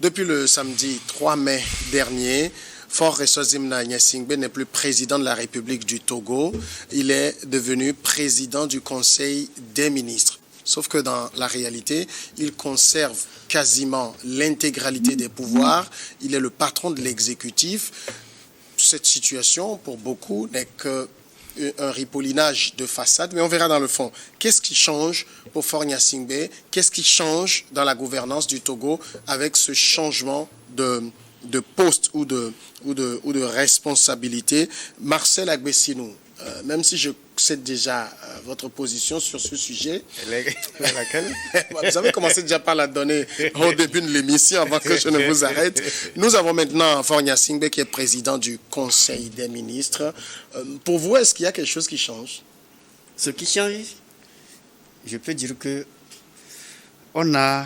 Depuis le samedi 3 mai dernier, Faure Ressourcimna Gnassingbé n'est plus président de la République du Togo. Il est devenu président du Conseil des ministres. Sauf que dans la réalité, il conserve quasiment l'intégralité des pouvoirs. Il est le patron de l'exécutif. Cette situation, pour beaucoup, n'est qu'un ripollinage de façade, mais on verra dans le fond. Qu'est-ce qui change pour Faure Gnassingbé? Qu'est-ce qui change dans la gouvernance du Togo avec ce changement de poste ou de responsabilité? Marcel Agbessinou, même si je sais déjà votre position sur ce sujet. Laquelle? Vous avez commencé déjà par la donner au début de l'émission avant que je ne vous arrête. Nous avons maintenant Faure Gnassingbé qui est président du Conseil des ministres. Pour vous, est-ce qu'il y a quelque chose qui change? Ce qui change, je peux dire que on a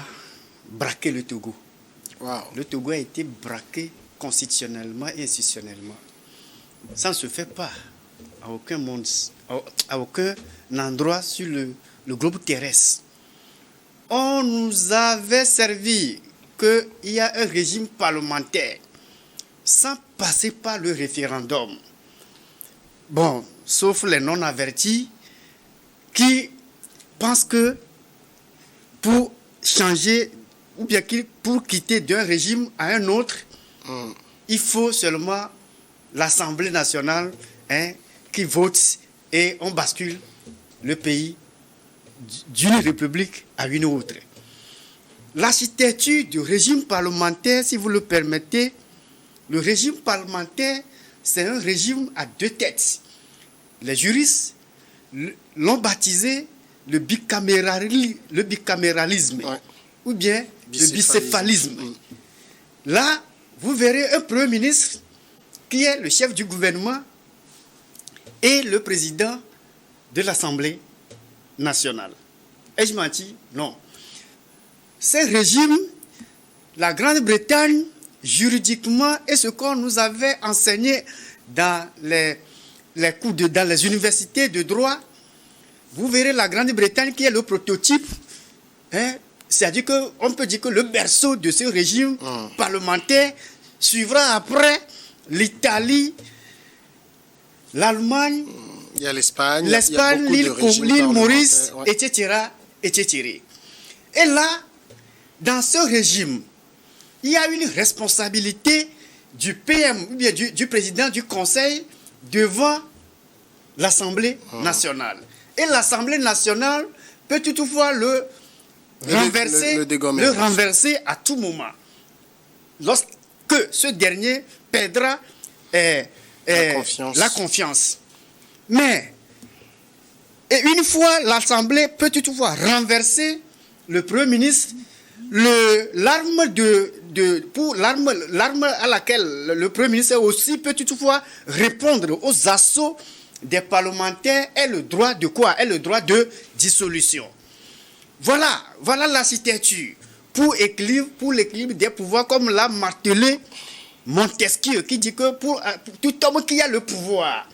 braqué le Togo. Wow. Le Togo a été braqué constitutionnellement et institutionnellement. Ça ne se fait pas à aucun monde, à aucun endroit sur le globe terrestre. On nous avait servi qu'il y a un régime parlementaire sans passer par le référendum. Bon, sauf les non-avertis qui pensent que pour changer ou bien pour quitter d'un régime à un autre, il faut seulement l'Assemblée nationale qui vote et on bascule le pays d'une république à une autre. L'architecture du régime parlementaire, si vous le permettez, le régime parlementaire, c'est un régime à deux têtes. Les juristes l'ont baptisé le bicaméralisme, ouais, ou bien le bicéphalisme. Là, vous verrez un Premier ministre qui est le chef du gouvernement et le président de l'Assemblée nationale. Ai-je menti? Non. Ce régime, la Grande-Bretagne, juridiquement, et ce qu'on nous avait enseigné dans les cours dans les universités de droit, vous verrez la Grande-Bretagne qui est le prototype. C'est-à-dire qu'on peut dire que le berceau de ce régime parlementaire suivra après l'Italie, l'Allemagne, il y a l'Espagne, l'île Maurice, ouais, etc., etc. Et là, dans ce régime, il y a une responsabilité du PM, ou bien du président du Conseil devant l'Assemblée nationale. Et l'Assemblée nationale peut toutefois le renverser à tout moment. Lorsque ce dernier perdra la confiance. Mais, et une fois l'Assemblée peut toutefois renverser le Premier ministre, l'arme à laquelle le Premier ministre aussi peut toutefois répondre aux assauts des parlementaires est le droit de quoi? Est le droit de dissolution. Voilà l'architecture pour l'équilibre des pouvoirs, comme l'a martelé Montesquieu, qui dit que pour tout homme qui a le pouvoir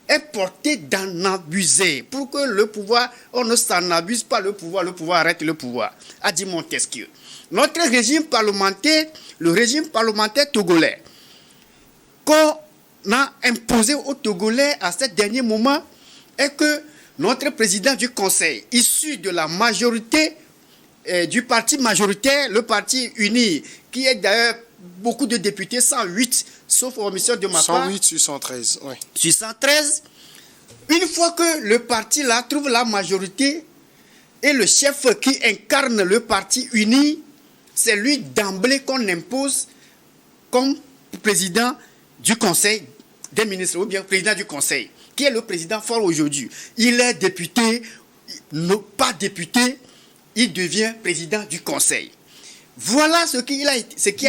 est porté d'en abuser. Pour que le pouvoir, on ne s'en abuse pas, le pouvoir arrête le pouvoir, a dit Montesquieu. Notre régime parlementaire, le régime parlementaire togolais, qu'on a imposé aux Togolais à ce dernier moment, est que notre président du Conseil, issu de la majorité du parti majoritaire, le parti uni, qui est d'ailleurs beaucoup de députés, 108, sauf omission de ma part. 108 sur 113, oui. Sur 113, une fois que le parti là trouve la majorité et le chef qui incarne le parti uni, c'est lui d'emblée qu'on impose comme président du Conseil des ministres, ou bien président du Conseil, qui est le président Faure aujourd'hui. Il est député, pas député, il devient président du Conseil. Voilà ce qui a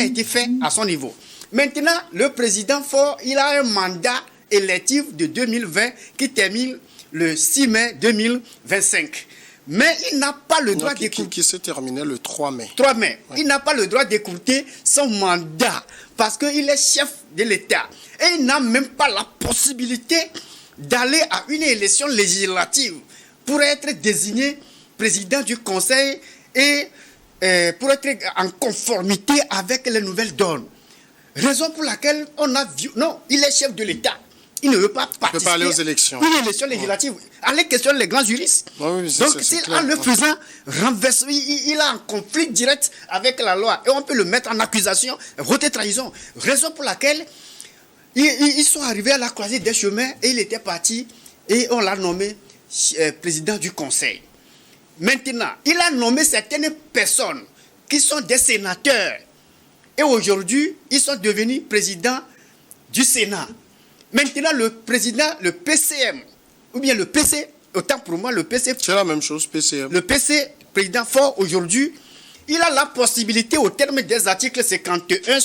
été fait à son niveau. Maintenant, le président Faure, il a un mandat électif de 2020 qui termine le 6 mai 2025. Mais il n'a pas le droit d'écouter. Qui se terminait le 3 mai. 3 mai. Ouais. Il n'a pas le droit d'écouter son mandat parce qu'il est chef de l'État. Et il n'a même pas la possibilité d'aller à une élection législative pour être désigné président du Conseil et pour être en conformité avec les nouvelles donnes. Raison pour laquelle on a vu... Non, il est chef de l'État. Il ne veut pas participer. Il ne peut pas aller aux élections. Une élection législative. Allez questionner les grands juristes. Oui, donc, en le faisant renverser, il a un conflit direct avec la loi. Et on peut le mettre en accusation, voter trahison. Raison pour laquelle ils sont arrivés à la croisée des chemins et il était parti et on l'a nommé président du conseil. Maintenant, il a nommé certaines personnes qui sont des sénateurs. Et aujourd'hui, ils sont devenus présidents du Sénat. Maintenant, le président, le PCM, ou bien le PC, autant pour moi, le PC... C'est la même chose, PCM. Le PC, président fort, aujourd'hui, il a la possibilité, au terme des articles 51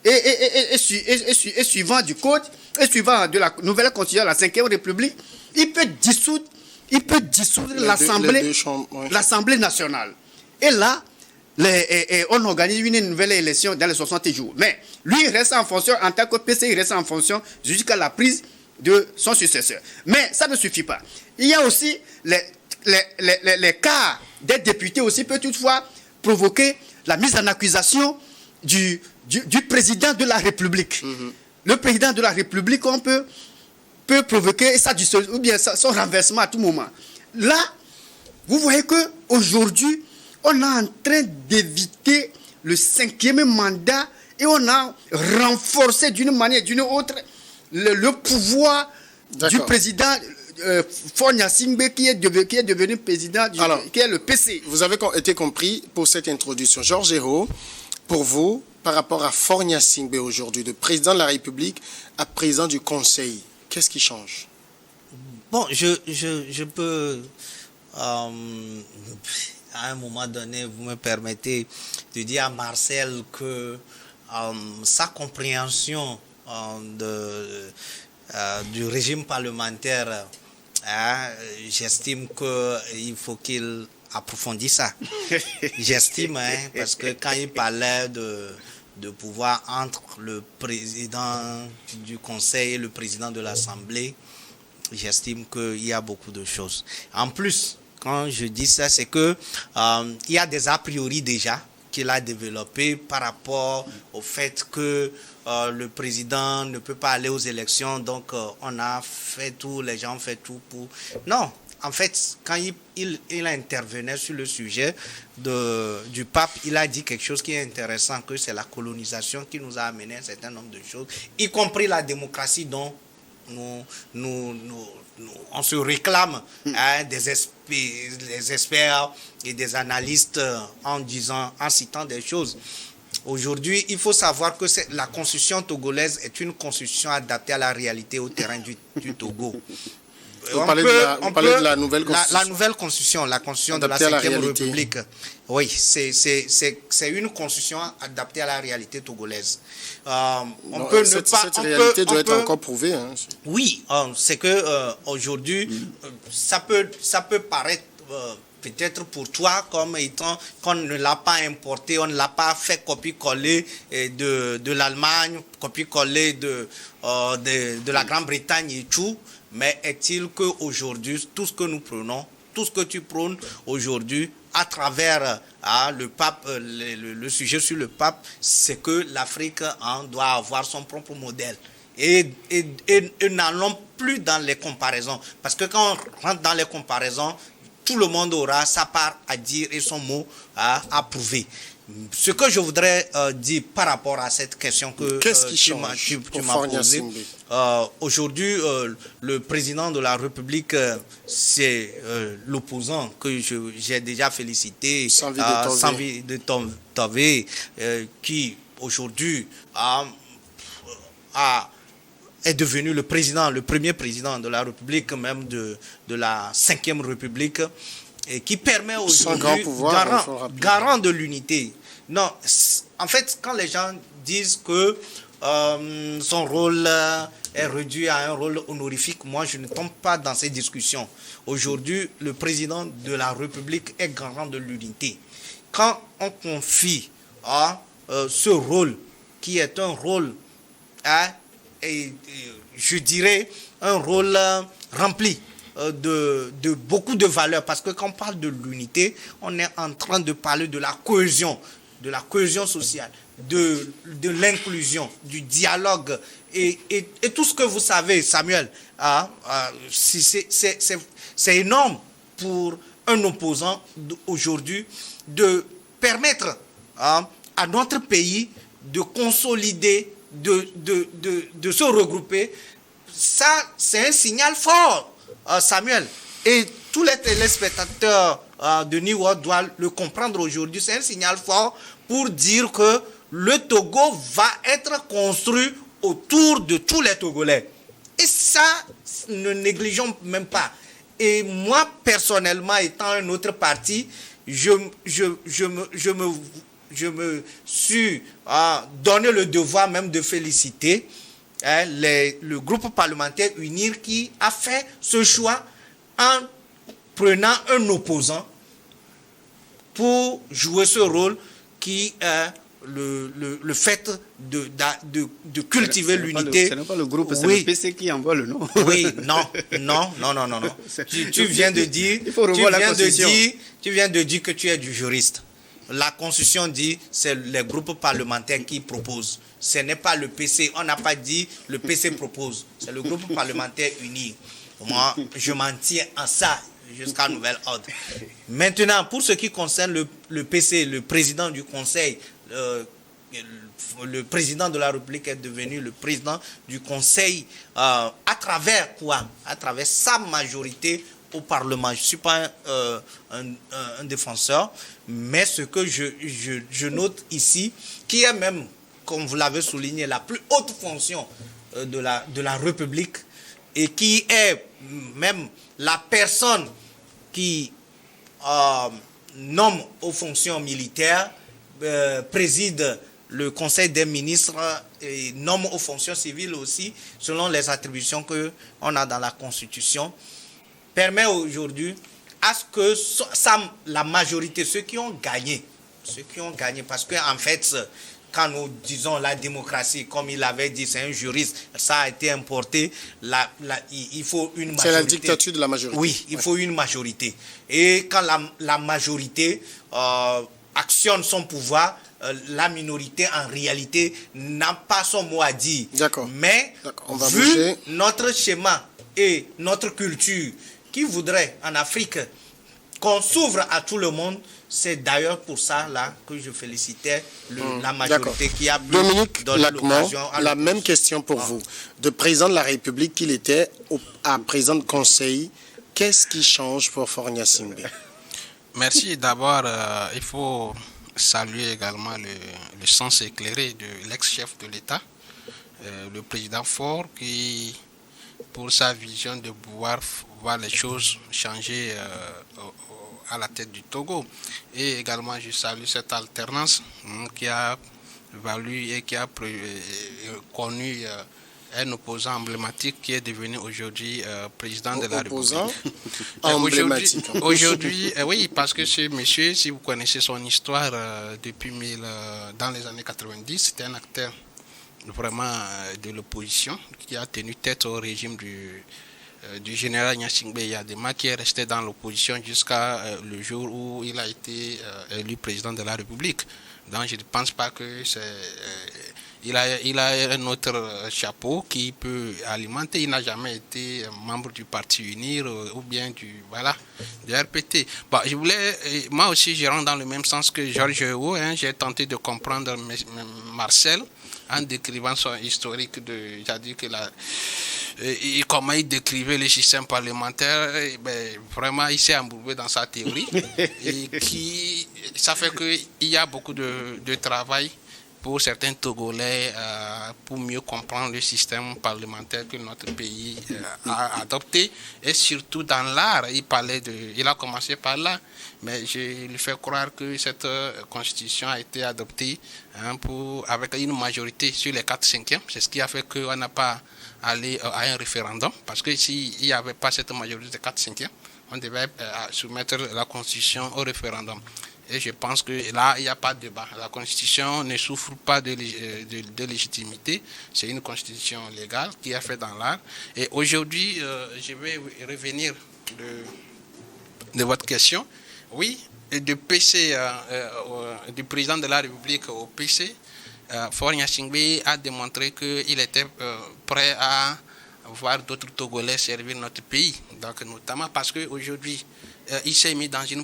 et suivant du Code, et suivant de la nouvelle Constitution de la 5e République, il peut dissoudre l'Assemblée nationale. Et là, on organise une nouvelle élection dans les 60 jours. Mais lui, il reste en fonction, en tant que PC, il reste en fonction jusqu'à la prise de son successeur. Mais ça ne suffit pas. Il y a aussi les cas des députés aussi peut toutefois provoquer la mise en accusation du président de la République. Le président de la République, on peut provoquer ça, ou bien son renversement à tout moment. Là, vous voyez qu'aujourd'hui, on est en train d'éviter le 5e mandat et on a renforcé d'une manière ou d'une autre le pouvoir du président Faure Gnassingbé qui est devenu président, qui est le PC. Vous avez été compris pour cette introduction. Georges Hérault, pour vous, par rapport à Faure Gnassingbé aujourd'hui, de président de la République à président du Conseil, qu'est-ce qui change? Bon, je peux... à un moment donné, vous me permettez de dire à Marcel que sa compréhension du régime parlementaire, j'estime qu'il faut qu'il approfondisse ça. J'estime, parce que quand il parlait de pouvoir entre le président du Conseil et le président de l'Assemblée, j'estime qu'il y a beaucoup de choses. En plus, quand je dis ça, c'est que il y a des a priori déjà qu'il a développé par rapport au fait que le président ne peut pas aller aux élections, donc on a fait tout, les gens ont fait tout pour... Non, en fait, quand il intervenait sur le sujet du pape, il a dit quelque chose qui est intéressant, que c'est la colonisation qui nous a amené un certain nombre de choses, y compris la démocratie dont on se réclame des experts et des analystes en citant des choses. Aujourd'hui, il faut savoir que la constitution togolaise est une constitution adaptée à la réalité au terrain du Togo. Vous parlez de la nouvelle constitution. La nouvelle constitution, la constitution de la 5e République. Oui, c'est une constitution adaptée à la réalité togolaise. Cette réalité doit être encore prouvée. Oui, c'est que aujourd'hui, ça peut paraître peut-être pour toi comme étant qu'on ne l'a pas importé, on ne l'a pas fait copier-coller de l'Allemagne, copier-coller de la Grande-Bretagne et tout. Mais est-il qu'aujourd'hui, tout ce que nous prenons, tout ce que tu prônes aujourd'hui, à travers le pape, le sujet sur le pape, c'est que l'Afrique doit avoir son propre modèle. Et n'allons plus dans les comparaisons. Parce que quand on rentre dans les comparaisons, tout le monde aura sa part à dire et son mot à prouver. Ce que je voudrais dire par rapport à cette question que tu m'as posée, aujourd'hui, le président de la République, c'est l'opposant que j'ai déjà félicité, Sanvi de Tové, qui aujourd'hui est devenu le premier président de la République, même de la 5e République, et qui permet aujourd'hui, garant de l'unité. Non, en fait, quand les gens disent que son rôle est réduit à un rôle honorifique, moi je ne tombe pas dans ces discussions. Aujourd'hui, le président de la République est garant de l'unité. Quand on confie ce rôle, qui est un rôle, je dirais, un rôle rempli de beaucoup de valeurs. Parce que quand on parle de l'unité, on est en train de parler de la cohésion sociale, de l'inclusion, du dialogue et tout ce que vous savez, Samuel. C'est énorme pour un opposant aujourd'hui de permettre à notre pays de consolider, de se regrouper. Ça, c'est un signal fort, Samuel. Et tous les téléspectateurs de New World doivent le comprendre aujourd'hui. C'est un signal fort pour dire que le Togo va être construit autour de tous les Togolais. Et ça, ne négligeons même pas. Et moi, personnellement, étant un autre parti, je me suis donné le devoir même de féliciter le groupe parlementaire UNIR qui a fait ce choix en prenant un opposant pour jouer ce rôle qui est le fait de cultiver l'unité. Ce n'est pas le groupe, c'est oui. le PC qui envoie le nom. Oui, non. Tu viens de dire, il faut revoir la Constitution. Tu viens de dire que tu es du juriste. La Constitution dit c'est les groupes parlementaires qui proposent. Ce n'est pas le PC. On n'a pas dit le PC propose. C'est le groupe parlementaire uni. Moi, je m'en tiens à ça jusqu'à nouvel ordre. Maintenant, pour ce qui concerne le PC, le président du Conseil, le président de la République est devenu le président du Conseil à travers quoi? À travers sa majorité au Parlement. Je ne suis pas un défenseur, mais ce que je note ici, qui est même, comme vous l'avez souligné, la plus haute fonction de la République et qui est même la personne qui nomme aux fonctions militaires, préside le Conseil des ministres et nomme aux fonctions civiles aussi, selon les attributions qu'on a dans la Constitution, permet aujourd'hui à ce que la majorité, ceux qui ont gagné, parce qu'en fait, quand nous disons la démocratie, comme il avait dit, c'est un juriste, ça a été importé, il faut une majorité. C'est la dictature de la majorité. Oui, il faut une majorité. Et quand la majorité actionne son pouvoir, la minorité, en réalité, n'a pas son mot à dire. D'accord. Mais, on va vu bouger. notre schéma et notre culture, qui voudrait en Afrique qu'on s'ouvre à tout le monde, c'est d'ailleurs pour ça là que je félicitais la majorité qui a pu Dominique donner Lacmon, l'occasion à la même question pour vous. De président de la République qu'il était à président de conseil, qu'est-ce qui change pour Faure Gnassingbé? Merci. D'abord, il faut saluer également le sens éclairé de l'ex-chef de l'État, le président Faure, qui, pour sa vision de pouvoir voir les choses changer à la tête du Togo. Et également, je salue cette alternance qui a valu et qui a connu un opposant emblématique qui est devenu aujourd'hui président de la République. Emblématique. Aujourd'hui, oui, parce que ce monsieur, si vous connaissez son histoire depuis dans les années 90, c'était un acteur vraiment de l'opposition qui a tenu tête au régime du général Gnassingbé Eyadema, qui est resté dans l'opposition jusqu'à le jour où il a été élu président de la République. Donc je ne pense pas que il a un autre chapeau qui peut alimenter. Il n'a jamais été membre du Parti Unir ou bien du RPT. Bon, moi aussi, je rentre dans le même sens que Georges Weah. J'ai tenté de comprendre Marcel en décrivant son historique c'est-à-dire que comment il décrivait le système parlementaire, vraiment il s'est embourbé dans sa théorie et ça fait qu'il y a beaucoup de travail pour certains Togolais pour mieux comprendre le système parlementaire que notre pays a adopté, et surtout dans l'art. Il a commencé par là, mais je lui fais croire que cette constitution a été adoptée avec une majorité sur les 4/5. C'est ce qui a fait qu'on n'a pas allé à un référendum, parce que s'il n'y avait pas cette majorité de 4/5, on devait soumettre la constitution au référendum. Et je pense que là, il n'y a pas de débat. La Constitution ne souffre pas de légitimité. C'est une Constitution légale qui est faite dans l'art. Et aujourd'hui, je vais revenir de votre question. Oui, du PC, du président de la République au PC, Faure Gnassingbé a démontré qu'il était prêt à voir d'autres Togolais servir notre pays. Donc, notamment parce qu'aujourd'hui, il s'est mis dans une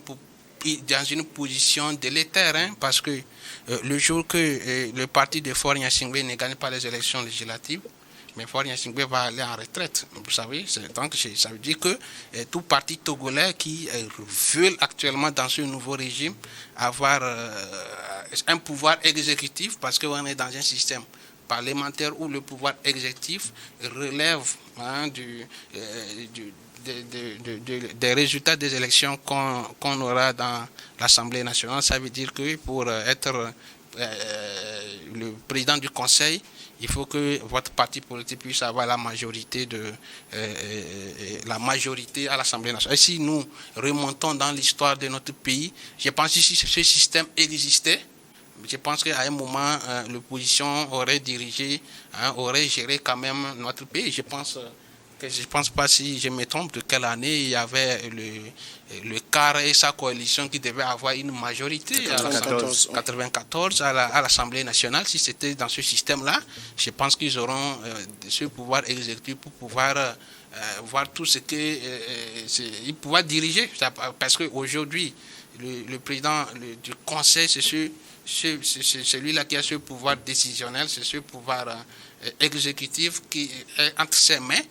position délétère, hein, parce que le jour que le parti de Faure Gnassingbé ne gagne pas les élections législatives, mais Faure Gnassingbé va aller en retraite. Vous savez, donc ça veut dire que tout parti togolais qui veut actuellement dans ce nouveau régime avoir un pouvoir exécutif, parce qu'on est dans un système parlementaire où le pouvoir exécutif relève, hein, des résultats des élections qu'on aura dans l'Assemblée nationale. Ça veut dire que pour être le président du Conseil, il faut que votre parti politique puisse avoir la majorité à l'Assemblée nationale. Et si nous remontons dans l'histoire de notre pays, je pense que si ce système existait, je pense qu'à un moment, l'opposition aurait dirigé, hein, aurait géré quand même notre pays. Je pense pas, si je me trompe, de quelle année il y avait le CAR et sa coalition qui devait avoir une majorité 94 à l'Assemblée nationale. Si c'était dans ce système-là, je pense qu'ils auront ce pouvoir exécutif pour pouvoir voir tout ce qu'ils pouvoir diriger. Parce qu'aujourd'hui, le président du Conseil, c'est celui-là qui a ce pouvoir décisionnel, c'est ce pouvoir exécutif qui est entre ses mains.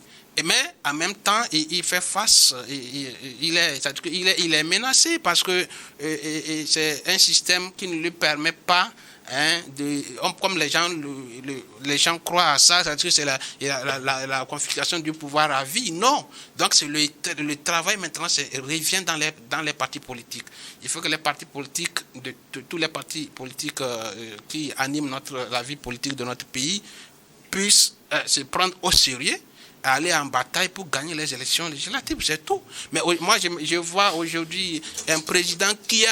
Mais en même temps, il fait face, il est menacé parce que c'est un système qui ne lui permet pas, hein, comme les gens croient à ça, c'est-à-dire que c'est la confiscation du pouvoir à vie. Non. Donc c'est le travail maintenant revient dans les partis politiques. Il faut que les partis politiques, tous les partis politiques qui animent la vie politique de notre pays puissent se prendre au sérieux, aller en bataille pour gagner les élections législatives, c'est tout. Mais moi, je vois aujourd'hui un président qui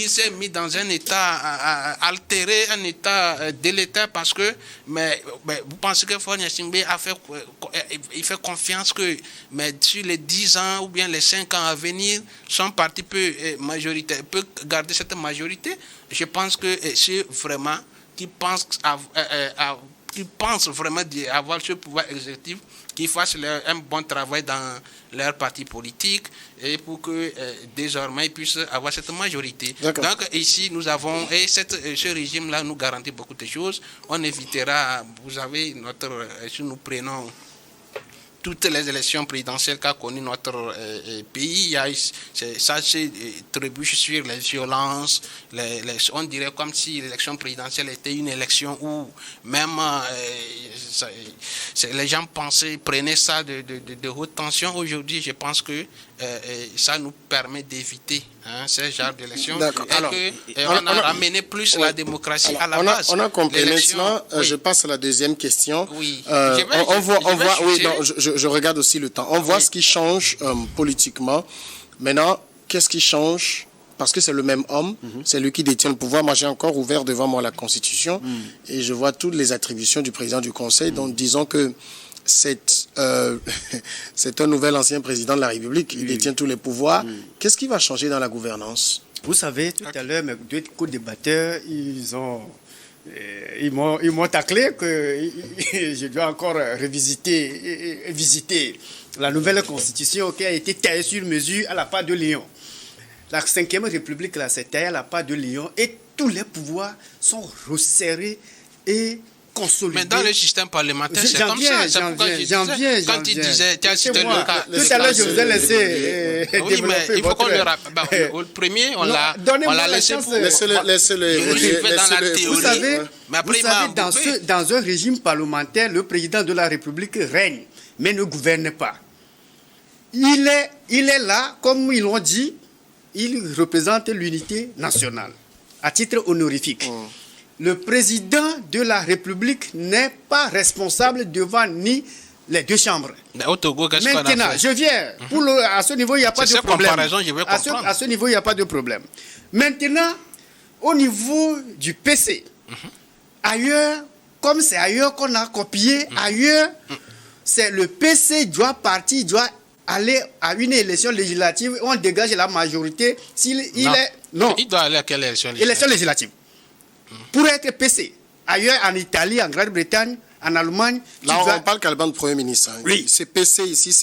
s'est mis dans un état altéré, un état délétère, parce que, mais vous pensez que Faure Gnassingbé il fait confiance que, mais sur les 10 ans ou bien les 5 ans à venir, son parti peut garder cette majorité. Je pense que c'est vraiment qui pensent vraiment avoir ce pouvoir exécutif, qui fassent un bon travail dans leur parti politique et pour que désormais ils puissent avoir cette majorité. Donc ici nous avons, et ce régime-là nous garantit beaucoup de choses. On évitera, vous savez, si nous prenons toutes les élections présidentielles qu'a connues notre pays, ça se trébuche sur les violences. On dirait comme si l'élection présidentielle était une élection où même les gens prenaient ça de haute tension. Aujourd'hui, je pense que ça nous permet d'éviter, hein, ce genre d'élection. On a ramené plus la démocratie à la base. On a compris. Maintenant, je passe à la deuxième question. Oui. Je regarde aussi le temps. On voit ce qui change politiquement. Maintenant, qu'est-ce qui change? Parce que c'est le même homme, c'est lui qui détient le pouvoir. Moi, j'ai encore ouvert devant moi la Constitution et je vois toutes les attributions du président du Conseil. Donc, disons que c'est un nouvel ancien président de la République. Il détient tous les pouvoirs. Qu'est-ce qui va changer dans la gouvernance? Vous savez, tout à l'heure, mes deux co-débatteurs, ils m'ont taclé que je dois encore visiter la nouvelle Constitution qui a été taillée sur mesure à la part de Lyon. La 5e République, là, c'est taillé à la part de Lyon et tous les pouvoirs sont resserrés et consolidés. Mais dans le système parlementaire, c'est comme ça. C'est pourquoi quand tu disais, tu as cité le cas. Tout à l'heure, je vous ai laissé oui, mais il faut qu'on le rappelle. Le premier, on l'a laissé pour... Laissez-le. Vous savez, dans un régime parlementaire, le président de la République règne, mais ne gouverne pas. Il est là, comme ils l'ont dit, il représente l'unité nationale, à titre honorifique. Le président de la République n'est pas responsable devant ni les deux chambres. Mais au Togo, qu'est-ce qu'on a Maintenant, fait? je viens. À ce niveau, il n'y a pas de C'est cette problème. comparaison, je veux comprendre. À ce niveau, il n'y a pas de problème. Maintenant, au niveau du PC, ailleurs, comme c'est ailleurs qu'on a copié, ailleurs, c'est le PC doit partir, doit aller à une élection législative où on dégage la majorité. Non. Il doit aller à quelle élection législative? Élection législative. Pour être PC, ailleurs en Italie, en Grande-Bretagne, en Allemagne, Là, on parle qu'à de Premier ministre. Hein. Oui. C'est PC ici,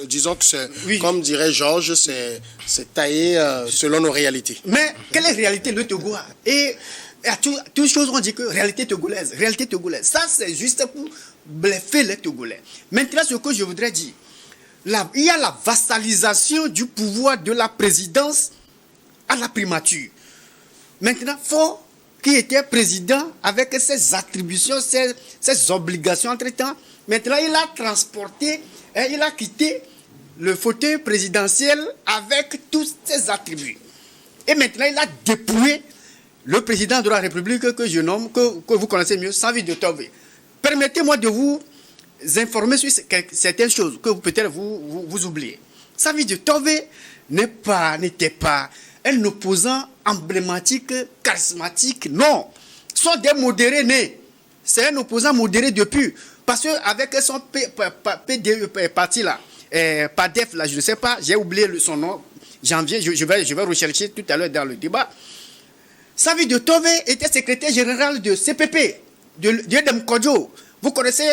disons que c'est, Oui. comme dirait Georges, c'est taillé selon nos réalités. Mais quelle est la réalité le Togo a? Et à toutes choses, on dit que réalité togolaise. Ça, c'est juste pour bluffer les Togolais. Maintenant, ce que je voudrais dire, il y a la vassalisation du pouvoir de la présidence à la primature. Maintenant, Faure, qui était président avec ses attributions, ses obligations entre-temps, maintenant, il a transporté, il a quitté le fauteuil présidentiel avec tous ses attributs. Et maintenant, il a dépouillé le président de la République que je nomme, que vous connaissez mieux, Sambi de Tové. Permettez-moi de vous informer sur certaines choses que peut-être vous oubliez. Sambi de Tové n'était pas un opposant emblématique, charismatique, non. Ce sont des modérés nés. C'est un opposant modéré depuis. Parce qu'avec son parti là, PADEF là, je ne sais pas, j'ai oublié son nom, je vais rechercher tout à l'heure dans le débat. Sambi de Tové était secrétaire général de CPP, de Edem Kodjo. Vous connaissez,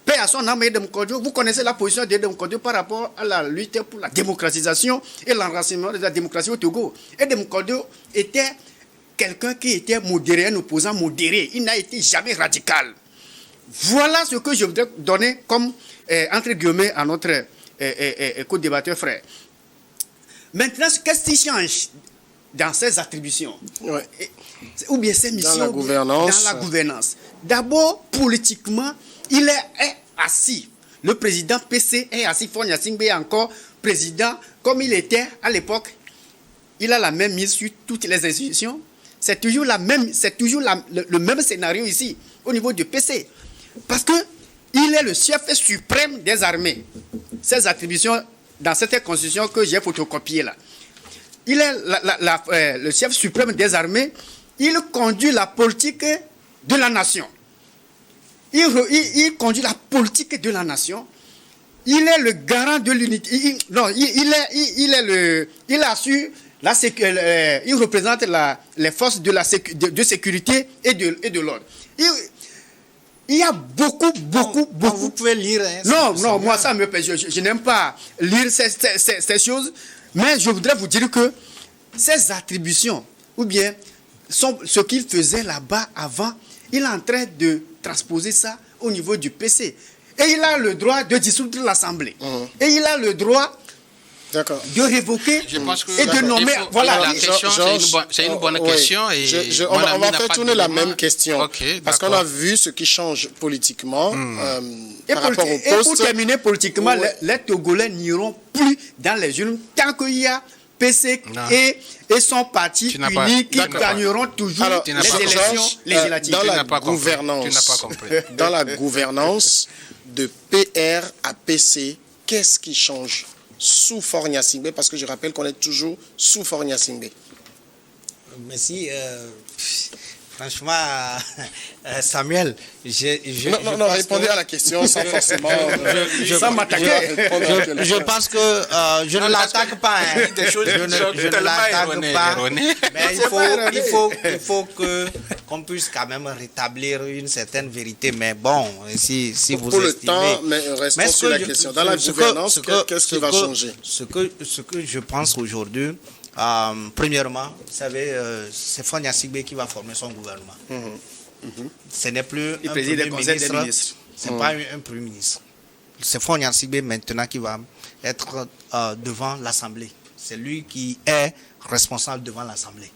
paix à son âme, Edem Kodjo, vous connaissez la position d'Edem Kodjo par rapport à la lutte pour la démocratisation et l'enracinement de la démocratie au Togo. Edem Kodjo était quelqu'un qui était modéré, un opposant modéré. Il n'a été jamais radical. Voilà ce que je voudrais donner comme, entre guillemets, à notre co-débatteur frère. Maintenant, qu'est-ce qui change dans ses attributions, Ouais. ou bien ses missions, Dans la gouvernance. dans la gouvernance. D'abord, politiquement, il est assis. Le président PC est assis. Faure Gnassingbé est encore président, comme il était à l'époque. Il a la même mise sur toutes les institutions. C'est toujours le même scénario ici, au niveau du PC. Parce que il est le chef suprême des armées. Ses attributions dans cette constitution que j'ai photocopiée là. Il est le chef suprême des armées. Il conduit la politique de la nation. Il conduit la politique de la nation. Il est le garant de l'unité. Il assure la sécurité. Il représente les forces de sécurité et de l'ordre. Il y a beaucoup. Vous pouvez lire. Hein, Non, moi ça me plaît. Je n'aime pas lire ces choses. Mais je voudrais vous dire que ces attributions, ou bien ce qu'il faisait là-bas avant, il est en train de transposer ça au niveau du PC. Et il a le droit de dissoudre l'Assemblée. Et il a le droit de révoquer Je pense que et de nommer. Voilà. La question, c'est une bonne question. Et on va faire tourner la même question. Okay, parce qu'on a vu ce qui change politiquement par rapport au Et poste. pour terminer politiquement, les Togolais n'iront plus dans les urnes tant qu'il y a PC et son parti uni qui gagneront toujours les élections législatives. Dans la gouvernance, tu n'as pas compris. Dans la gouvernance de PR à PC, qu'est-ce qui change sous Faure Gnassingbé? Parce que je rappelle qu'on est toujours sous Faure Gnassingbé. Merci. Franchement, Samuel, Non, répondez à la question sans forcément sans m'attaquer. Je pense que je ne l'attaque pas. Hein. Je ne l'attaque pas. Mais il faut qu'on puisse quand même rétablir une certaine vérité. Mais bon, si vous pour estimez... le temps, mais restons sur la question. Dans la gouvernance, qu'est-ce qui va changer? Ce que je pense aujourd'hui, premièrement, vous savez, c'est Faure Gnassingbé qui va former son gouvernement. Ce n'est plus un premier ministre. Ce n'est pas un premier ministre. C'est Faure Gnassingbé maintenant qui va être devant l'Assemblée. C'est lui qui est responsable devant l'Assemblée.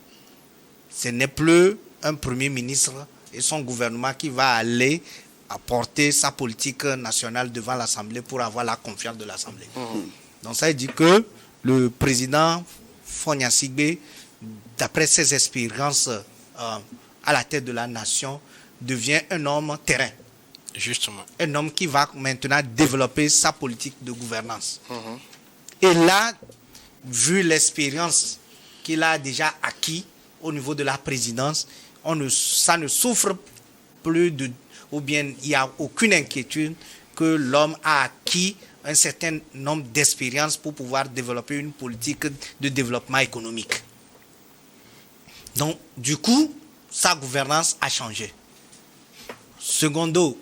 Ce n'est plus un premier ministre et son gouvernement qui va aller apporter sa politique nationale devant l'Assemblée pour avoir la confiance de l'Assemblée. Donc ça veut dire que le président Faure Gnassingbé, d'après ses expériences à la tête de la nation, devient un homme terrain. Justement. Un homme qui va maintenant développer sa politique de gouvernance. Et là, vu l'expérience qu'il a déjà acquis au niveau de la présidence, ça ne souffre plus ou bien il n'y a aucune inquiétude que l'homme a acquis un certain nombre d'expériences pour pouvoir développer une politique de développement économique. Donc, du coup, sa gouvernance a changé. Secondo,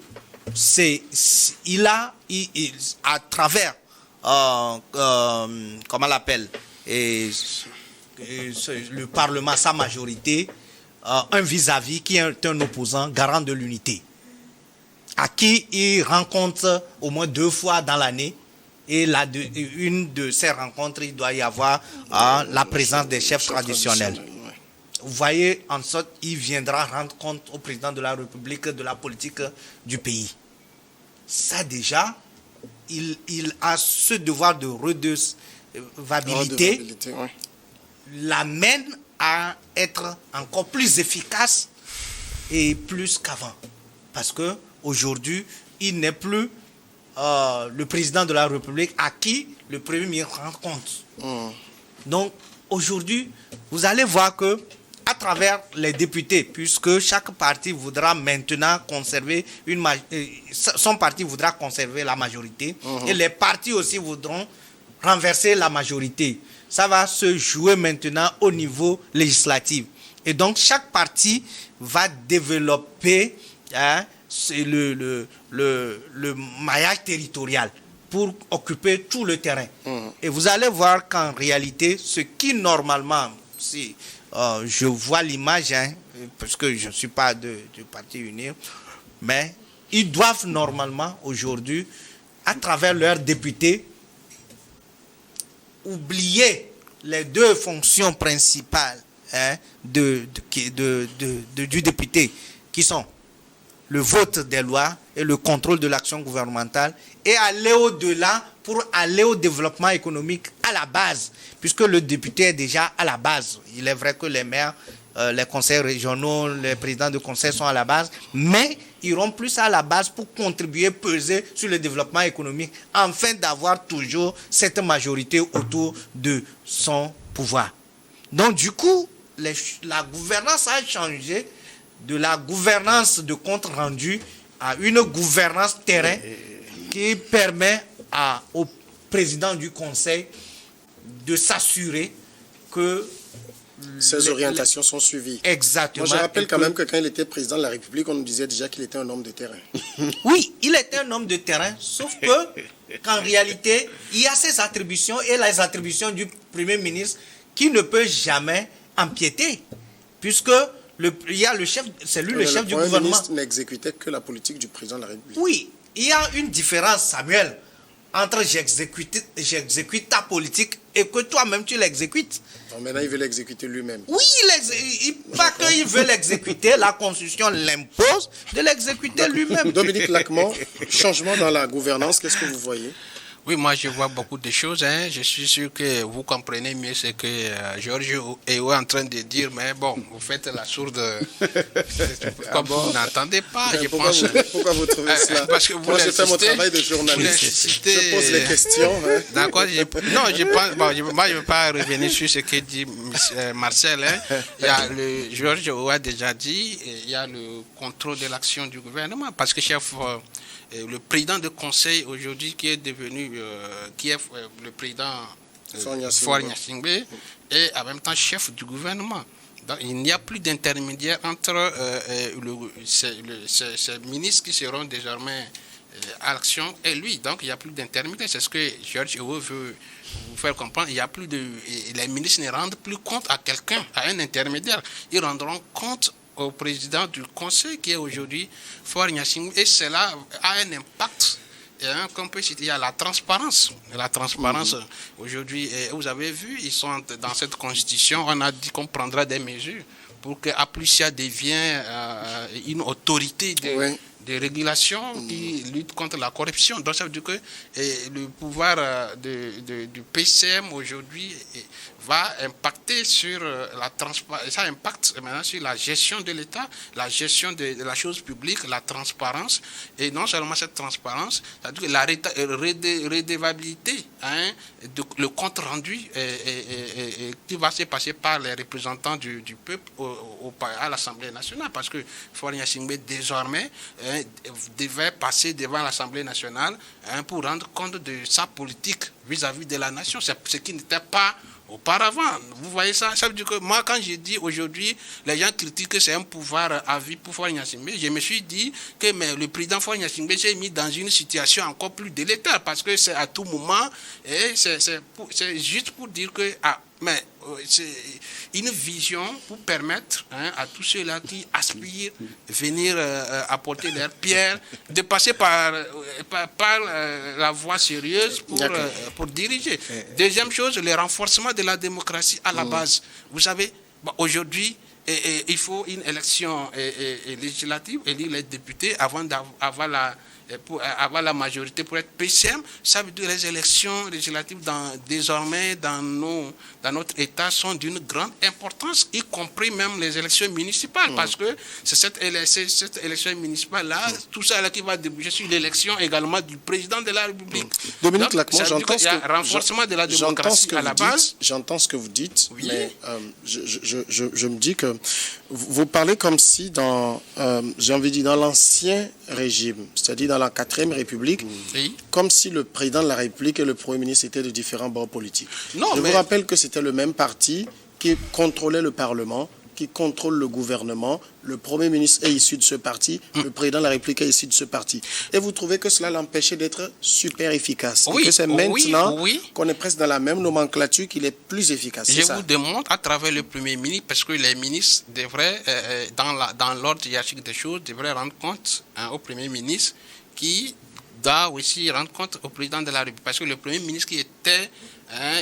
à travers, comment l'appelle, le Parlement, sa majorité, un vis-à-vis qui est un opposant garant de l'unité, à qui il rencontre au moins 2 fois dans l'année, et une de ces rencontres, il doit y avoir la présence des chefs traditionnels. Vous voyez, en sorte, il viendra rendre compte au président de la République de la politique du pays. Ça déjà, il a ce devoir de redevabilité, l'amène à être encore plus efficace et plus qu'avant. Parce que aujourd'hui, il n'est plus le président de la République à qui le Premier ministre rend compte. Donc, aujourd'hui, vous allez voir que à travers les députés, puisque chaque parti voudra maintenant conserver son parti voudra conserver la majorité, et les partis aussi voudront renverser la majorité. Ça va se jouer maintenant au niveau législatif. Et donc, chaque parti va développer le maillage territorial pour occuper tout le terrain. Et vous allez voir qu'en réalité, ce qui normalement, je vois l'image, parce que je ne suis pas du Parti Uni, mais ils doivent normalement aujourd'hui, à travers leurs députés, oublier les 2 fonctions principales du député, qui sont le vote des lois et le contrôle de l'action gouvernementale, et aller au-delà pour aller au développement économique à la base, puisque le député est déjà à la base. Il est vrai que les maires, les conseils régionaux, les présidents de conseils sont à la base, mais ils iront plus à la base pour contribuer, peser sur le développement économique, afin d'avoir toujours cette majorité autour de son pouvoir. Donc du coup, la gouvernance a changé de la gouvernance de compte rendu à une gouvernance terrain qui permet au président du conseil de s'assurer que ces orientations sont suivies. Exactement. Moi, je rappelle quand même que quand il était président de la République, on nous disait déjà qu'il était un homme de terrain. Oui, il était un homme de terrain, sauf que qu'en réalité, il y a ses attributions et les attributions du Premier ministre qui ne peut jamais empiéter, puisque il y a le chef, c'est lui le chef du gouvernement. Le ministre n'exécutait que la politique du président de la République. Oui, il y a une différence, Samuel, entre j'exécute ta politique et que toi-même tu l'exécutes. Maintenant, il veut l'exécuter lui-même. Oui, pas qu'il veut l'exécuter, la Constitution l'impose de l'exécuter lui-même. Dominique Lacmont, changement dans la gouvernance, qu'est-ce que vous voyez? Oui, moi je vois beaucoup de choses. Je suis sûr que vous comprenez mieux ce que Georges est en train de dire, mais bon, vous faites la sourde comme vous n'entendez pas. Je pense. Pourquoi vous trouvez cela? Parce que moi, je fais mon travail de journaliste. Je pose les questions. D'accord. Non, je pense. Bon, moi, je ne veux pas revenir sur ce que dit Marcel. Il y a Georges a déjà dit, il y a le contrôle de l'action du gouvernement, parce que le président de conseil aujourd'hui qui est devenu, le président Faure Gnassingbé, est en même temps chef du gouvernement. Donc il n'y a plus d'intermédiaire entre ces ministres qui seront désormais à l'action et lui. Donc il n'y a plus d'intermédiaire. C'est ce que Georges veut vous faire comprendre. Il y a plus les ministres ne rendent plus compte à quelqu'un, à un intermédiaire. Ils rendront compte au président du conseil qui est aujourd'hui Faure Gnassingbé, et cela a un impact. Comme peut citer, il y a la transparence. La transparence aujourd'hui, vous avez vu, ils sont dans cette constitution, on a dit qu'on prendra des mesures pour que Aplucia devienne une autorité de régulation qui lutte contre la corruption. Donc ça veut dire que le pouvoir du PCM aujourd'hui va impacter sur la transparence. Ça impacte maintenant sur la gestion de l'État, la gestion de la chose publique, la transparence. Et non seulement cette transparence, c'est-à-dire que la redevabilité, le compte rendu qui va se passer par les représentants du peuple à l'Assemblée nationale. Parce que Faure Gnassingbé, désormais, devait passer devant l'Assemblée nationale pour rendre compte de sa politique vis-à-vis de la nation. C'est ce qui n'était pas auparavant. Vous voyez ça? Ça veut dire que moi, quand j'ai dit aujourd'hui, les gens critiquent que c'est un pouvoir à vie pour Faure Gnassingbé, je me suis dit que le président Faure Gnassingbé s'est mis dans une situation encore plus délétère parce que c'est à tout moment, et c'est juste pour dire que c'est une vision pour permettre à tous ceux-là qui aspirent venir apporter leur pierre, de passer par la voie sérieuse pour diriger. Deuxième chose, le renforcement de la démocratie à la base. Vous savez, aujourd'hui, il faut une élection législative, élire les députés avant d'avoir avoir la majorité pour être PCM. Ça veut dire que les élections législatives désormais dans notre État sont d'une grande importance, y compris même les élections municipales, parce que c'est cette élection municipale-là, tout ça là qui va déboucher sur l'élection également du président de la République. Dominique Lacmon, j'entends ce que renforcement de la démocratie à la base. J'entends ce que vous dites, oui. Mais je me dis que vous parlez comme si dans l'ancien régime, c'est-à-dire dans la 4e République, oui. Comme si le président de la République et le Premier ministre étaient de différents bords politiques. Non, je vous rappelle que c'était le même parti qui contrôlait le Parlement, qui contrôle le gouvernement. Le Premier ministre est issu de ce parti, le président de la République est issu de ce parti. Et vous trouvez que cela l'empêchait d'être super efficace, oui, et que c'est maintenant oui. qu'on est presque dans la même nomenclature qu'il est plus efficace. Je vous démontre à travers le Premier ministre, parce que les ministres devraient, dans l'ordre hiérarchique des choses, devraient rendre compte au Premier ministre qui doit aussi rendre compte au président de la République. Parce que le Premier ministre qui était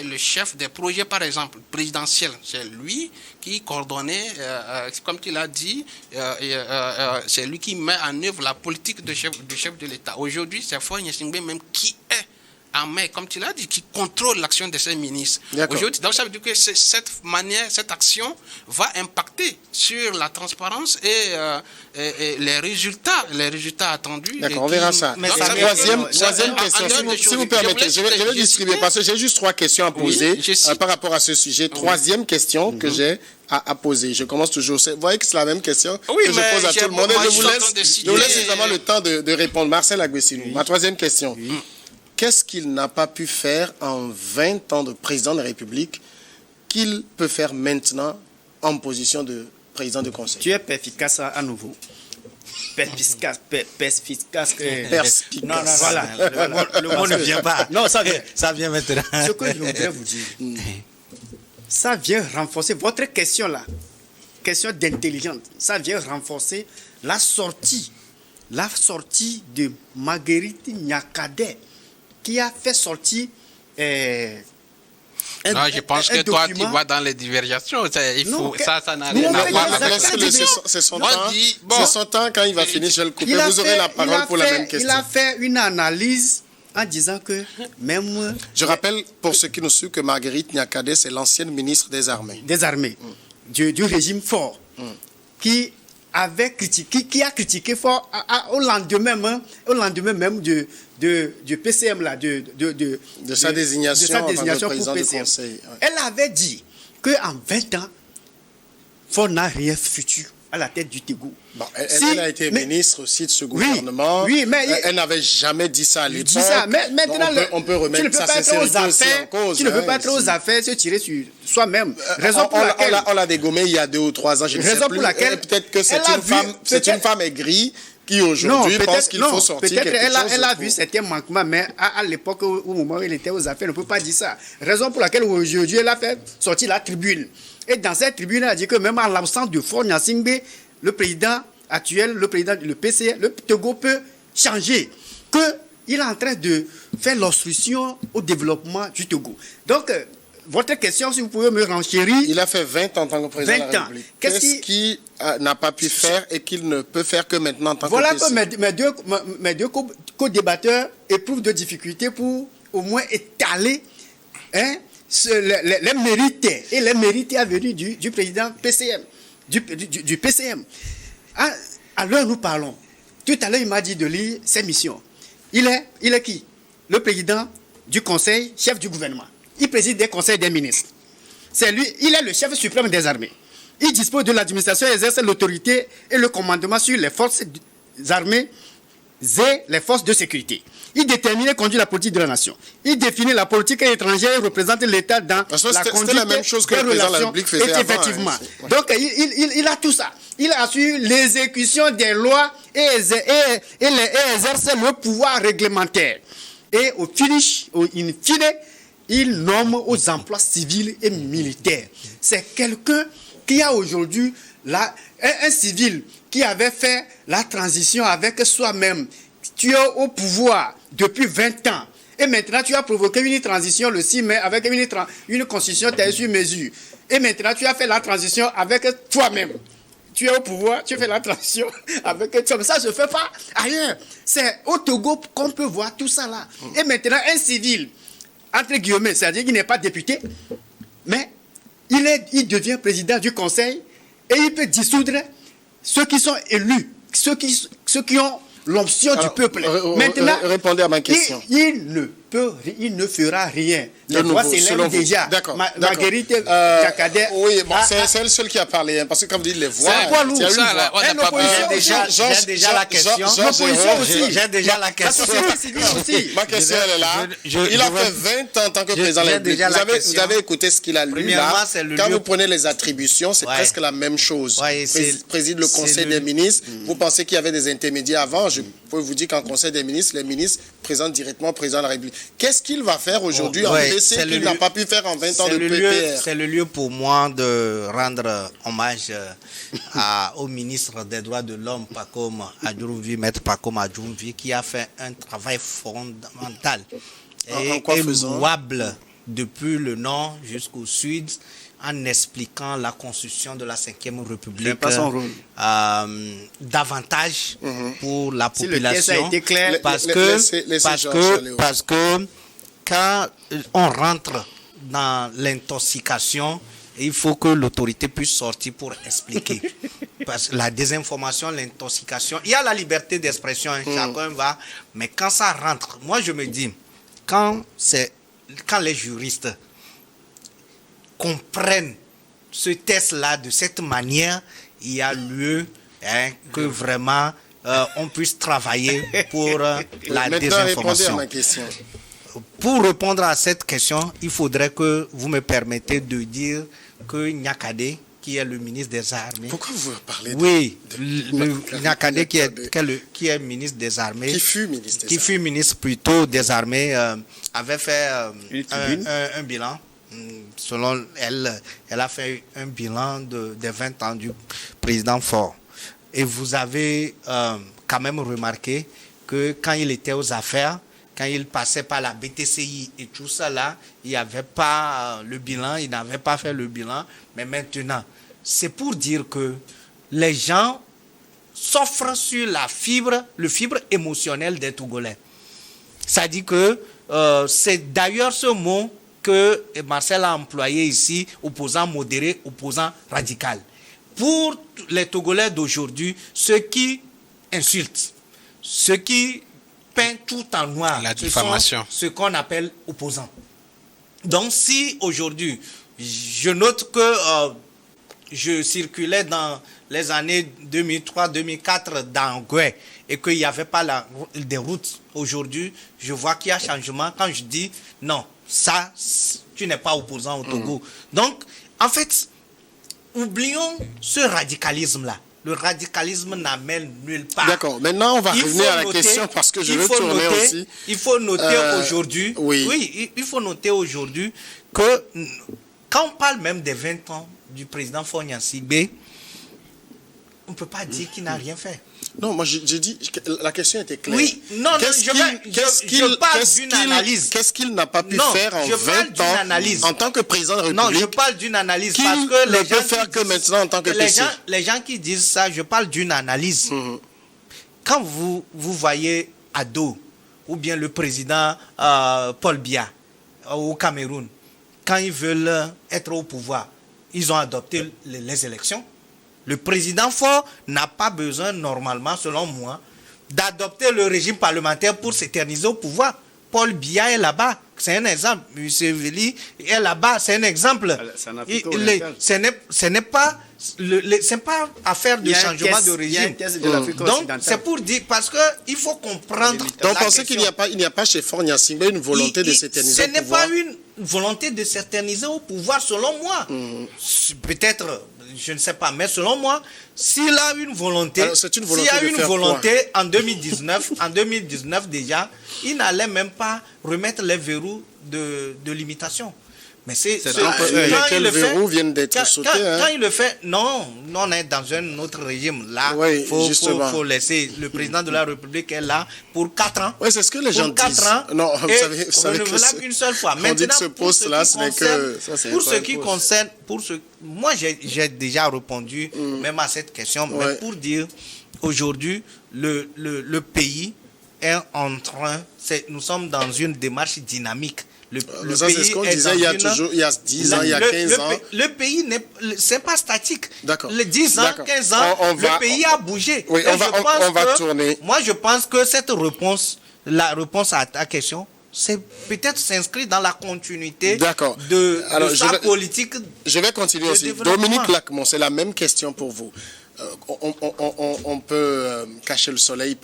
le chef des projets, par exemple, présidentiels, c'est lui qui coordonnait, comme tu l'as dit, c'est lui qui met en œuvre la politique du chef de l'État. Aujourd'hui, c'est Faure Gnassingbé même qui est en main, comme tu l'as dit, qui contrôle l'action de ses ministres. Aujourd'hui, donc ça veut dire que cette action va impacter sur la transparence et les résultats attendus. D'accord, on verra ça. Mais troisième question, si vous permettez, je vais distribuer parce que j'ai juste 3 questions à poser par rapport à ce sujet. Troisième question que j'ai à poser. Je commence toujours. Vous voyez que c'est la même question que je pose à tout le monde. Et je vous laisse évidemment le temps de répondre. Marcel Agbessinou, ma troisième question. Qu'est-ce qu'il n'a pas pu faire en 20 ans de président de la République qu'il peut faire maintenant en position de président du Conseil? Tu es perspicace à nouveau. Perspicace. Non, voilà. Le mot ne vient pas. Non, ça vient. Ça vient maintenant. Ce que je voudrais vous dire, ça vient renforcer votre question là, question d'intelligence. Ça vient renforcer la sortie de Marguerite Nyakade, qui a fait sortir je pense que toi, tu vas dans les divergences. Ça n'a rien à voir avec ça. C'est son temps. Quand il va finir, je vais le couper. Vous aurez la parole pour la même question. Il a fait une analyse en disant que même... Je rappelle, pour ceux qui nous suivent, que Marguerite Nyakade, c'est l'ancienne ministre des Armées. Du régime fort, qui a critiqué fort au lendemain même du PCM là, de sa désignation pour PCM. Elle avait dit qu'en 20 ans, Faure n'a rien foutu à la tête du Togo. Bon, elle a été ministre aussi de ce gouvernement. Oui, mais elle n'avait jamais dit ça à l'époque. Maintenant, on peut remettre sa sincérité aussi en cause. Tu ne peux pas être aux affaires, se tirer sur soi-même. On l'a dégommé il y a 2 ou 3 ans, je ne sais plus. Peut-être que c'est une femme aigrie qui aujourd'hui pense qu'il faut sortir quelque chose. Elle a vu certains manquements, mais à l'époque, au moment où il était aux affaires, on ne peut pas dire ça. Raison pour laquelle aujourd'hui, elle a fait sortir la tribune. Et dans cette tribune, elle a dit que même en l'absence de Faure Gnassingbé, le président actuel, le PC, le Togo peut changer. Qu'il est en train de faire l'obstruction au développement du Togo. Donc, votre question, si vous pouvez me renchérir. Il a fait 20 ans en tant que président 20 de la ans. République. Qu'est-ce qu'il n'a pas pu faire et qu'il ne peut faire que maintenant en tant voilà que que PC? mes deux co-débatteurs éprouvent de difficultés pour au moins étaler les mérites et les mérites à venir du président PCM, du PCM. À l'heure nous parlons, tout à l'heure il m'a dit de lire ses missions. Il est qui? Le président du conseil, chef du gouvernement. Il préside des conseils des ministres. C'est lui, il est le chef suprême des armées. Il dispose de l'administration et exerce l'autorité et le commandement sur les forces armées et les forces de sécurité. Il détermine et conduit la politique de la nation. Il définit la politique étrangère et représente l'État dans la conduite la même chose que le président de la République faisait avant, effectivement. Donc, il a tout ça. Il assure l'exécution des lois et exerce le pouvoir réglementaire. Et au finish, in fine, il nomme aux emplois civils et militaires. C'est quelqu'un qui a aujourd'hui un civil qui avait fait la transition avec soi-même. Tu es au pouvoir depuis 20 ans. Et maintenant, tu as provoqué une transition le 6 mai avec une constitution taillée sur mesure. Et maintenant, tu as fait la transition avec toi-même. Tu es au pouvoir, tu fais la transition avec toi-même. Ça ne se fait pas ailleurs. C'est au Togo qu'on peut voir tout ça là. Et maintenant, un civil, entre guillemets, c'est-à-dire qu'il n'est pas député, mais il devient président du conseil et il peut dissoudre ceux qui sont élus, ceux qui ont l'option du peuple. Maintenant, répondez à ma question. Il ne fera rien. Les voix s'élèvent déjà. D'accord. Marguerite Jacadé. Oui, bon, c'est le seul qui a parlé. Hein, parce que comme vous dites, les voix. C'est quoi, Lou? Ça, là, on n'a pas besoin. J'ai déjà la question. J'ai déjà la question. Ma question, elle est là. Il a fait 20 ans en tant que président de la République. Vous avez écouté ce qu'il a lu là. Quand vous prenez les attributions, c'est presque la même chose. Préside le Conseil des ministres. Vous pensez qu'il y avait des intermédiaires avant? Je peux vous dire qu'en Conseil des ministres, les ministres présentent directement au président de la République. Qu'est-ce qu'il va faire aujourd'hui en PC qu'il n'a pas pu faire en 20 ans de PPR? C'est le lieu pour moi de rendre hommage au ministre des Droits de l'Homme, Maître Pacôme Adjoumvi, qui a fait un travail fondamental et louable depuis le nord jusqu'au sud, en expliquant la constitution de la 5e République davantage pour la population. Si le texte a été clair, parce que quand on rentre dans l'intoxication, il faut que l'autorité puisse sortir pour expliquer. Parce que la désinformation, l'intoxication, il y a la liberté d'expression, chacun va, mais quand ça rentre, moi je me dis, quand les juristes comprennent ce test-là de cette manière, il y a lieu que vraiment on puisse travailler pour la désinformation. Répondez à ma question. Pour répondre à cette question, il faudrait que vous me permettez de dire que Nyakadé, qui est le ministre des Armées... Pourquoi vous parlez Nyakadé qui est ministre des Armées... Qui fut ministre plutôt des Armées, avait fait un bilan. Selon elle, elle a fait un bilan des 20 ans du président Faure. Et vous avez quand même remarqué que quand il était aux affaires, quand il passait par la BTCI et tout ça là, il n'y avait pas le bilan, il n'avait pas fait le bilan. Mais maintenant, c'est pour dire que les gens s'offrent sur le fibre émotionnel des Togolais. Ça dit que c'est d'ailleurs ce mot que Marcel a employé ici, opposant modéré, opposant radical. Pour les Togolais d'aujourd'hui, ceux qui insultent, ceux qui peignent tout en noir, la diffamation, ce qu'on appelle opposants. Donc si aujourd'hui, je note que je circulais dans les années 2003-2004 dans Goué et qu'il n'y avait pas des routes, aujourd'hui, je vois qu'il y a changement quand je dis non. Ça, tu n'es pas opposant au Togo. Donc, en fait, oublions ce radicalisme-là. Le radicalisme n'amène nulle part. D'accord. Maintenant, on va revenir à la question parce que je veux tourner aussi. Il faut noter aujourd'hui, il faut noter aujourd'hui que quand on parle même des 20 ans du président Faure Gnassingbé, on ne peut pas dire qu'il n'a rien fait. Non, moi, j'ai dit, la question était claire. Oui, non, je parle d'une analyse. Qu'est-ce qu'il n'a pas pu Non, faire en je parle 20 d'une ans analyse. en tant que président de la Non, République? je parle d'une analyse Qu'il parce que ne peut faire que maintenant en tant que PC. les gens qui disent ça, je parle d'une analyse. Quand vous voyez Ado ou bien le président Paul Biya au Cameroun, quand ils veulent être au pouvoir, ils ont adopté les élections. Le président Faure n'a pas besoin, normalement, selon moi, d'adopter le régime parlementaire pour s'éterniser au pouvoir. Paul Biya est là-bas, c'est un exemple. M. Veli est là-bas, c'est un exemple. Ce n'est pas affaire de changement de régime. Donc, c'est pour dire, parce qu'il faut comprendre. Donc, vous pensez qu'il n'y a pas chez Faure Gnassingbé une volonté de s'éterniser au pouvoir? Ce n'est pas une volonté de s'éterniser au pouvoir, selon moi. Peut-être, je ne sais pas, mais selon moi, s'il a une volonté, en 2019 déjà, il n'allait même pas remettre les verrous de limitation. Mais quels verrous viennent d'être sautés. Quand il le fait, non, on est dans un autre régime. Là, il faut laisser. Le président de la République est là pour 4 ans. Oui, c'est ce que les gens disent. 4 ans. Non, vous savez renouvelable une seule fois. On dit que ce poste-là, ce n'est que... Pour ce qui concerne... Moi, j'ai déjà répondu même à cette question. Mais pour dire, aujourd'hui, le pays est en train... Nous sommes dans une démarche dynamique. Ça, c'est ce qu'on disait il y a 10 ans, il y a 15 ans. Le pays, c'est pas statique. D'accord. Les 10 ans, 15 ans, le pays a bougé. Oui, on va tourner. Moi, je pense que cette réponse, la réponse à ta question, c'est peut-être s'inscrit dans la continuité de sa politique. Je vais continuer aussi. Dominique Lacmon, c'est la même question pour vous. On peut cacher le soleil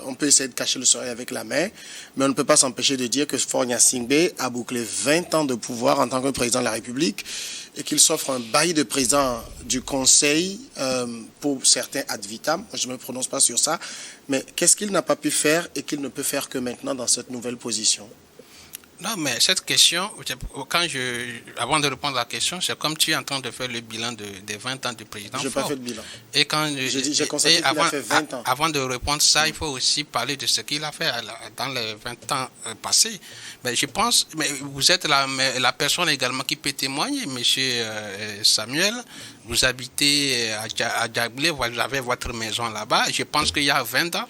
on peut essayer de cacher le soleil avec la main, mais on ne peut pas s'empêcher de dire que Faure Gnassingbé a bouclé 20 ans de pouvoir en tant que président de la République et qu'il s'offre un bail de président du Conseil pour certains ad vitam. Je ne me prononce pas sur ça, mais qu'est-ce qu'il n'a pas pu faire et qu'il ne peut faire que maintenant dans cette nouvelle position? Non, mais cette question, avant de répondre à la question, c'est comme tu es en train de faire le bilan des 20 ans du président Faure. Je n'ai pas fait de bilan. Et quand j'ai constaté qu'il a fait 20 ans. Avant de répondre ça, il faut aussi parler de ce qu'il a fait dans les 20 ans passés. Mais je pense, mais vous êtes la personne également qui peut témoigner, monsieur Samuel. Vous habitez à Diagbélé, vous avez votre maison là-bas. Je pense qu'il y a 20 ans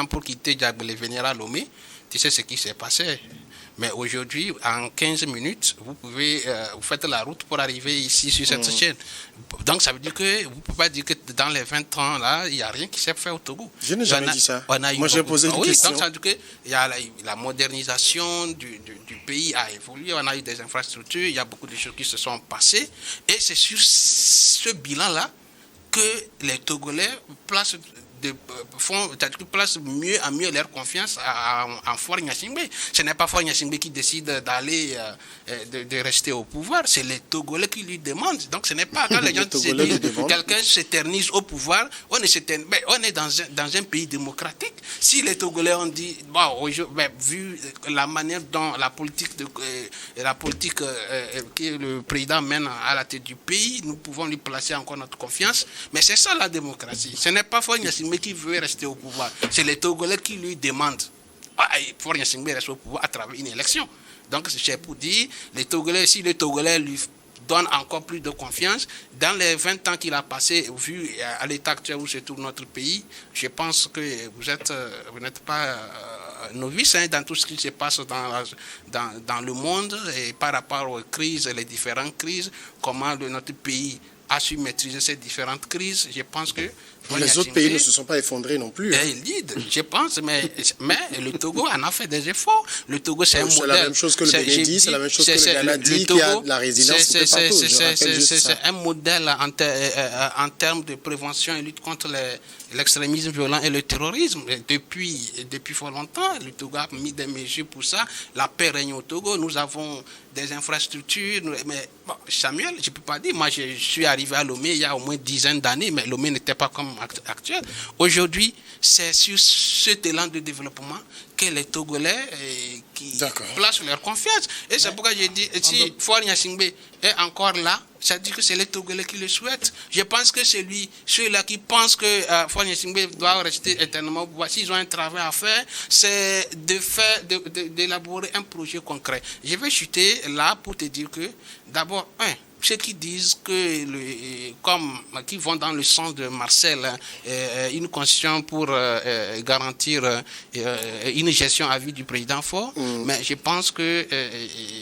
pour quitter Diagbélé, venir à Lomé. Tu sais ce qui s'est passé. Mais aujourd'hui, en 15 minutes, vous faites la route pour arriver ici sur cette chaîne. Donc ça veut dire que vous ne pouvez pas dire que dans les 20 ans là, il n'y a rien qui s'est fait au Togo. Je n'ai jamais dit ça. Moi j'ai posé une question. Donc ça veut dire que la modernisation du pays a évolué, on a eu des infrastructures, il y a beaucoup de choses qui se sont passées. Et c'est sur ce bilan-là que les Togolais placent mieux à mieux leur confiance en Faure Gnassingbé. Ce n'est pas Faure Gnassingbé qui décide d'aller de rester au pouvoir, c'est les Togolais qui lui demandent. Donc ce n'est pas quand les gens se disent quelqu'un s'éternise au pouvoir, on est dans un pays démocratique. Si les Togolais ont dit vu la manière dont la politique que le président mène à la tête du pays, nous pouvons lui placer encore notre confiance. Mais c'est ça la démocratie. Ce n'est pas Faure Gnassingbé qui veut rester au pouvoir. C'est les Togolais qui lui demandent. Faure Gnassingbé reste au pouvoir à travers une élection. Donc c'est pour dire, si les Togolais lui donnent encore plus de confiance, dans les 20 ans qu'il a passé, vu à l'état actuel où se trouve notre pays, je pense que vous n'êtes pas novice dans tout ce qui se passe dans le monde et par rapport aux crises, les différentes crises, comment notre pays a su maîtriser ces différentes crises. Je pense que les autres pays ne se sont pas effondrés non plus. Je pense, mais le Togo en a fait des efforts. Le Togo, c'est un modèle. C'est la même chose que le Bénin dit, c'est la même chose que le Ghana dit, qu'il y a la résilience un peu partout. C'est un modèle en termes de prévention et lutte contre l'extrémisme violent et le terrorisme. Depuis fort longtemps, le Togo a mis des mesures pour ça. La paix règne au Togo. Nous avons des infrastructures. Mais Samuel, je ne peux pas dire. Moi, je suis arrivé à Lomé il y a au moins 10 d'années, mais Lomé n'était pas comme actuel. Aujourd'hui, c'est sur cet élan de développement que que les Togolais qui placent leur confiance. Et c'est pourquoi j'ai dit, si Faure Gnassingbé est encore là, ça dit que c'est les Togolais qui le souhaitent. Je pense que c'est ceux-là qui pensent que Faure Gnassingbé doit rester éternellement au pouvoir. S'ils ont un travail à faire, c'est d'élaborer un projet concret. Je vais chuter là pour te dire que, d'abord, ceux qui disent que, qui vont dans le sens de Marcel, une constitution pour garantir une gestion à vie du président Faure, mais je pense que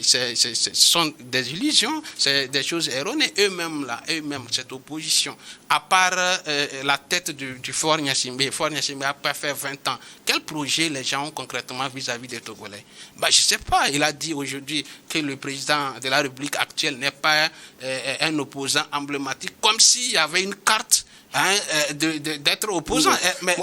ce sont des illusions, c'est des choses erronées. Eux-mêmes, cette opposition, à part la tête du Faure Gnassingbé a pas fait 20 ans. Quel projet les gens ont concrètement vis-à-vis des Togolais? Je ne sais pas. Il a dit aujourd'hui que le président de la République actuelle n'est pas un opposant emblématique, comme s'il y avait une carte d'être opposant. Mais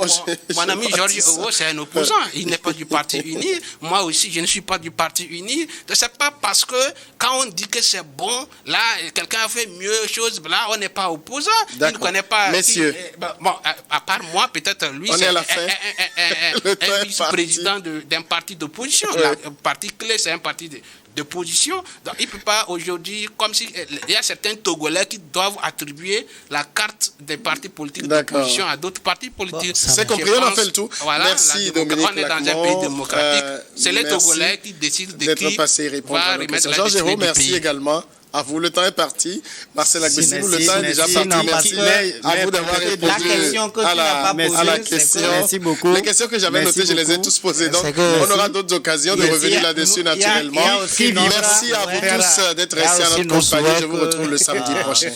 mon ami Georges Owo, c'est un opposant. Il n'est pas du Parti Uni. Moi aussi, je ne suis pas du Parti Uni. Ce n'est pas parce que quand on dit que c'est bon, là, quelqu'un a fait mieux chose, là, on n'est pas opposant. Il ne connaît pas. Messieurs. À part moi, peut-être lui, c'est un vice-président d'un parti d'opposition. Le parti clé, c'est un parti de position. Donc, il ne peut pas aujourd'hui, comme s'il y a certains Togolais qui doivent attribuer la carte des partis politiques d'opposition à d'autres partis politiques. C'est compris, on a fait le tout. Voilà, merci Dominique on est dans un pays démocratique. C'est les Togolais qui décident de qui va remettre la Georges Hérault, merci pays. également. À vous, le temps est parti. Marcel Agbessimou, le temps est déjà parti. Merci à vous d'avoir répondu à la question. Merci beaucoup. Les questions que j'avais notées, je les ai tous posées. Donc, on aura d'autres occasions de revenir là-dessus naturellement. Merci à vous tous d'être restés à notre compagnie. Je vous retrouve le samedi prochain.